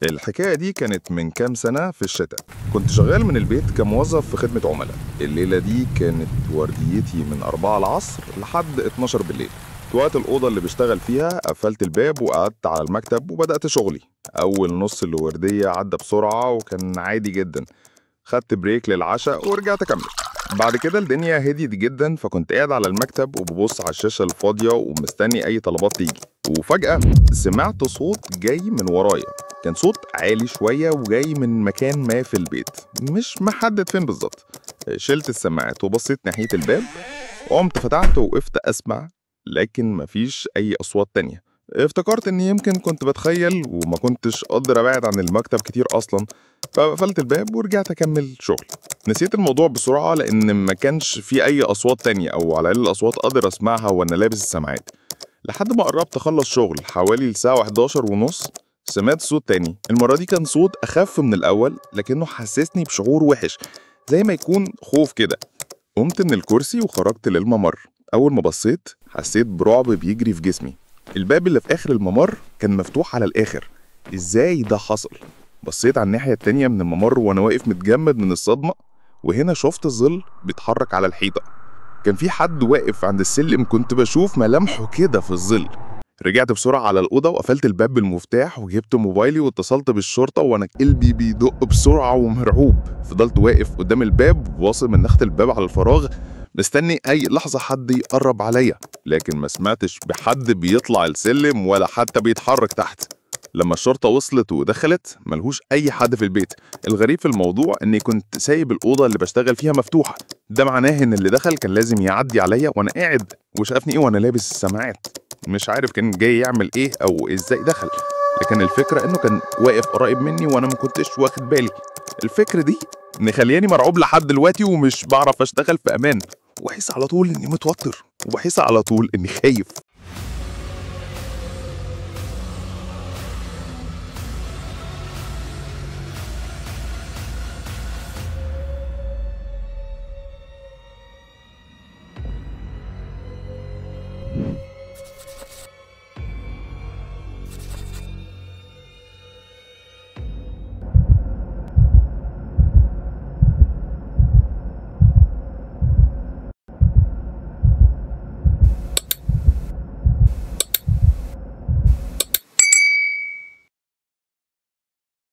الحكاية دي كانت من كام سنة في الشتاء. كنت شغال من البيت كموظف في خدمة عملاء. الليلة دي كانت ورديتي من 4 العصر لحد 12 بالليل. وقت الأوضة اللي بشتغل فيها قفلت الباب وقعدت على المكتب وبدأت شغلي. أول نص الوردية عدى بسرعة وكان عادي جدا. خدت بريك للعشاء ورجعت أكمل. بعد كده الدنيا هديت جدا، فكنت قاعد على المكتب وببص على الشاشة الفاضية ومستني أي طلبات تيجي. وفجأة سمعت صوت جاي من ورايا. كان صوت عالي شوية وجاي من مكان ما في البيت، مش محدد فين بالظبط. شلت السماعات وبصيت ناحية الباب، قمت فتحت ووقفت أسمع، لكن مفيش أي أصوات تانية. افتكرت إني يمكن كنت بتخيل وما كنتش قادر أبعد عن المكتب كتير أصلا، فقفلت الباب ورجعت أكمل شغل. نسيت الموضوع بسرعة لأن ما كانش في أي أصوات تانية، أو على الأقل الأصوات قادر أسمعها وأنا لابس السماعات. لحد ما قربت أخلص شغل حوالي الساعة 11 ونص، سمعت صوت تاني. المرة دي كان صوت أخف من الأول، لكنه حسسني بشعور وحش، زي ما يكون خوف كده. قمت من الكرسي وخرجت للممر. أول ما بصيت حسيت برعب بيجري في جسمي. الباب اللي في آخر الممر كان مفتوح على الآخر. إزاي ده حصل؟ بصيت على الناحية التانية من الممر وأنا واقف متجمد من الصدمة، وهنا شفت ظل بيتحرك على الحيطة. كان في حد واقف عند السلم، كنت بشوف ملامحه كده في الظل. رجعت بسرعة على الأوضة وقفلت الباب بالمفتاح وجبت موبايلي واتصلت بالشرطة، وأنا قلبي بيدق بسرعة ومرعوب. فضلت واقف قدام الباب واصل من ناحية الباب على الفراغ، مستني أي لحظة حد يقرب عليا، لكن ما سمعتش بحد بيطلع السلم ولا حتى بيتحرك تحت. لما الشرطة وصلت ودخلت ملهوش أي حد في البيت. الغريب في الموضوع إني كنت سايب الأوضة اللي بشتغل فيها مفتوحة. ده معناه إن اللي دخل كان لازم يعدي عليا وأنا قاعد، وشافني إيه وأنا لابس السماعات. مش عارف كان جاي يعمل إيه أو إزاي دخل، لكن الفكرة إنه كان واقف قريب مني وأنا ما كنتش واخد بالي. الفكرة دي مخلياني مرعوب لحد دلوقتي ومش بعرف أشتغل في أمان، وبحس على طول إني متوتر، وبحس على طول إني خايف.